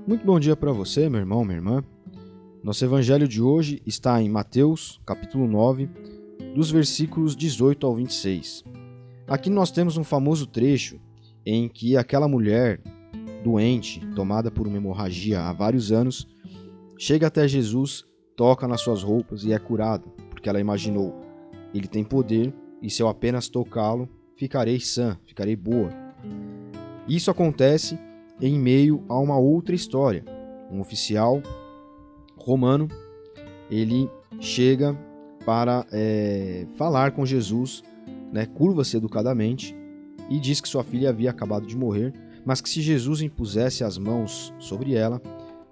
Muito bom dia para você, meu irmão, minha irmã. Nosso evangelho de hoje está em Mateus, capítulo 9, dos versículos 18 ao 26. Aqui nós temos um famoso trecho em que aquela mulher doente, tomada por uma hemorragia há vários anos, chega até Jesus, toca nas suas roupas e é curada, porque ela imaginou, ele tem poder e se eu apenas tocá-lo, ficarei sã, ficarei boa. Isso acontece em meio a uma outra história. Um oficial romano, ele chega para falar com Jesus, curva-se educadamente e diz que sua filha havia acabado de morrer, mas que se Jesus impusesse as mãos sobre ela,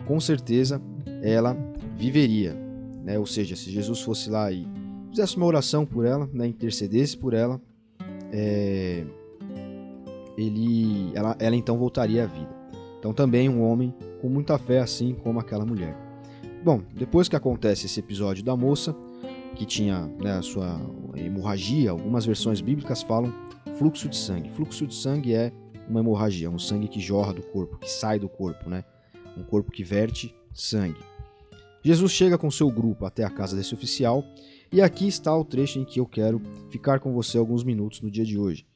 com certeza ela viveria. Ou seja, se Jesus fosse lá e fizesse uma oração por ela, intercedesse por ela, ela então voltaria à vida. Então também um homem com muita fé, assim como aquela mulher. Bom, depois que acontece esse episódio da moça, que tinha a sua hemorragia, algumas versões bíblicas falam fluxo de sangue. Fluxo de sangue é uma hemorragia, um sangue que jorra do corpo, que sai do corpo, um corpo que verte sangue. Jesus chega com seu grupo até a casa desse oficial, e aqui está o trecho em que eu quero ficar com você alguns minutos no dia de hoje.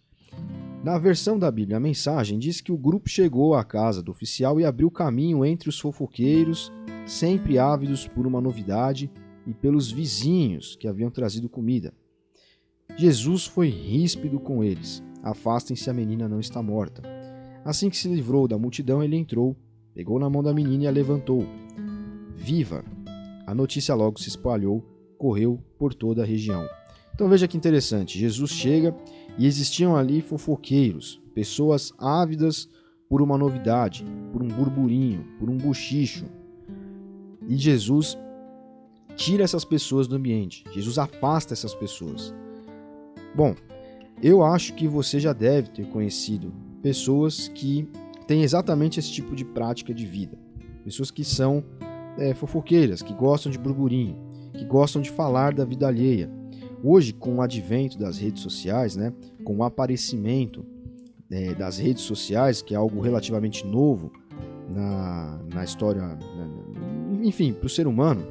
Na versão da Bíblia, a mensagem diz que o grupo chegou à casa do oficial e abriu caminho entre os fofoqueiros, sempre ávidos por uma novidade, e pelos vizinhos que haviam trazido comida. Jesus foi ríspido com eles. Afastem-se, a menina não está morta. Assim que se livrou da multidão, ele entrou, pegou na mão da menina e a levantou. Viva! A notícia logo se espalhou, correu por toda a região. Então veja que interessante, Jesus chega e existiam ali fofoqueiros, pessoas ávidas por uma novidade, por um burburinho, por um bochicho. E Jesus tira essas pessoas do ambiente, Jesus afasta essas pessoas. Bom, eu acho que você já deve ter conhecido pessoas que têm exatamente esse tipo de prática de vida. Pessoas que são fofoqueiras, que gostam de burburinho, que gostam de falar da vida alheia. Hoje, com o advento das redes sociais, com o aparecimento das redes sociais, que é algo relativamente novo na história, enfim, para o ser humano,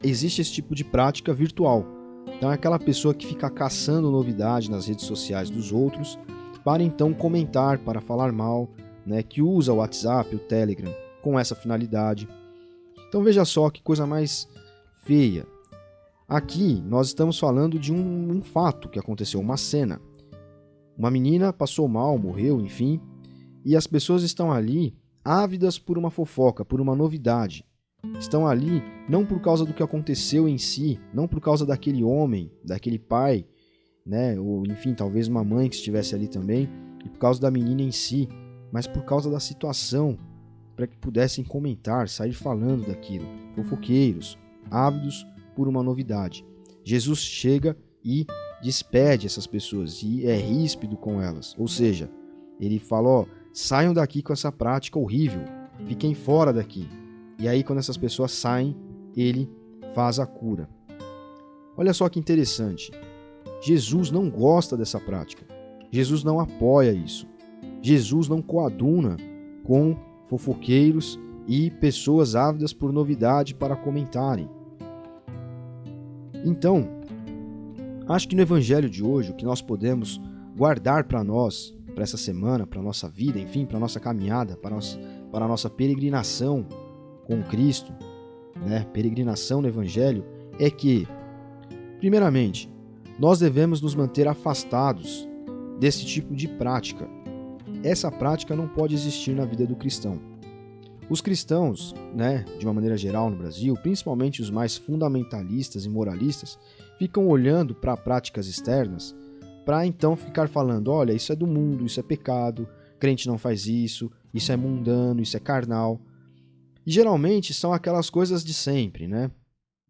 existe esse tipo de prática virtual. Então é aquela pessoa que fica caçando novidade nas redes sociais dos outros para então comentar, para falar mal, que usa o WhatsApp, o Telegram com essa finalidade. Então veja só que coisa mais feia. Aqui nós estamos falando de um fato que aconteceu, uma cena. Uma menina passou mal, morreu, enfim, e as pessoas estão ali ávidas por uma fofoca, por uma novidade. Estão ali não por causa do que aconteceu em si, não por causa daquele homem, daquele pai, ou enfim, talvez uma mãe que estivesse ali também, e por causa da menina em si, mas por causa da situação, para que pudessem comentar, sair falando daquilo. Fofoqueiros, ávidos por uma novidade. Jesus chega e despede essas pessoas e é ríspido com elas. Ou seja, ele fala, saiam daqui com essa prática horrível, fiquem fora daqui. E aí quando essas pessoas saem, ele faz a cura. Olha só que interessante. Jesus não gosta dessa prática. Jesus não apoia isso. Jesus não coaduna com fofoqueiros e pessoas ávidas por novidade para comentarem. Então, acho que no evangelho de hoje, o que nós podemos guardar para nós, para essa semana, para a nossa vida, enfim, para a nossa caminhada, para a nossa peregrinação com Cristo, peregrinação no evangelho, é que, primeiramente, nós devemos nos manter afastados desse tipo de prática. Essa prática não pode existir na vida do cristão. Os cristãos, de uma maneira geral no Brasil, principalmente os mais fundamentalistas e moralistas, ficam olhando para práticas externas para então ficar falando, olha, isso é do mundo, isso é pecado, crente não faz isso é mundano, isso é carnal. E geralmente são aquelas coisas de sempre,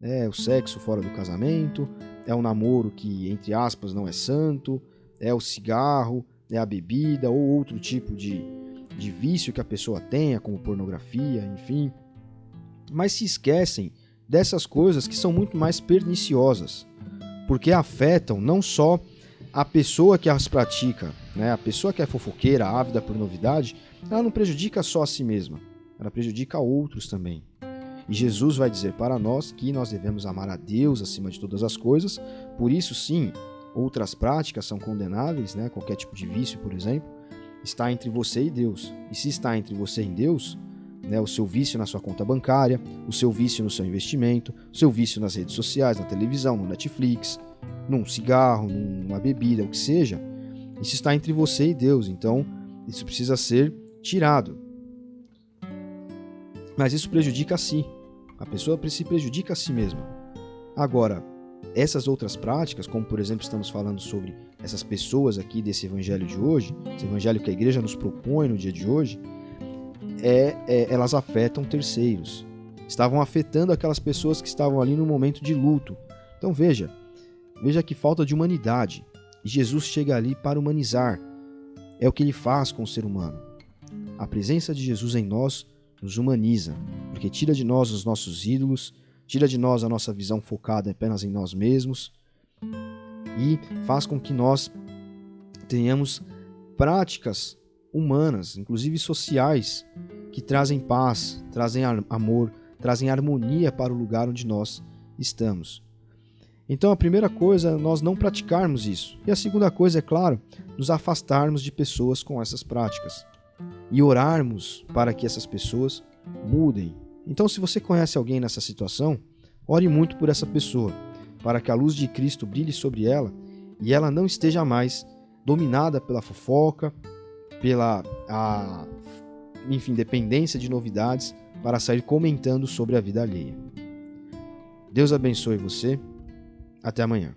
É o sexo fora do casamento, é o namoro que, entre aspas, não é santo, é o cigarro, é a bebida ou outro tipo de vício que a pessoa tenha, como pornografia, enfim. Mas se esquecem dessas coisas que são muito mais perniciosas, porque afetam não só a pessoa que as pratica, né? A pessoa que é fofoqueira, ávida por novidade, ela não prejudica só a si mesma, ela prejudica a outros também. E Jesus vai dizer para nós que nós devemos amar a Deus acima de todas as coisas, por isso sim, outras práticas são condenáveis, né? Qualquer tipo de vício, por exemplo, está entre você e Deus. E se está entre você e Deus, né, o seu vício na sua conta bancária, o seu vício no seu investimento, o seu vício nas redes sociais, na televisão, no Netflix, num cigarro, numa bebida, o que seja, isso está entre você e Deus, então isso precisa ser tirado. Mas isso prejudica a si. A pessoa se prejudica a si mesma. Agora, essas outras práticas, como por exemplo estamos falando sobre essas pessoas aqui desse evangelho de hoje, esse evangelho que a igreja nos propõe no dia de hoje, elas afetam terceiros. Estavam afetando aquelas pessoas que estavam ali no momento de luto. Então veja que falta de humanidade. E Jesus chega ali para humanizar. É o que ele faz com o ser humano. A presença de Jesus em nós nos humaniza, porque tira de nós os nossos ídolos, tira de nós a nossa visão focada apenas em nós mesmos e faz com que nós tenhamos práticas humanas, inclusive sociais, que trazem paz, trazem amor, trazem harmonia para o lugar onde nós estamos. Então a primeira coisa é nós não praticarmos isso. E a segunda coisa, é claro, nos afastarmos de pessoas com essas práticas e orarmos para que essas pessoas mudem. Então, se você conhece alguém nessa situação, ore muito por essa pessoa, para que a luz de Cristo brilhe sobre ela e ela não esteja mais dominada pela fofoca, pela dependência de novidades para sair comentando sobre a vida alheia. Deus abençoe você. Até amanhã.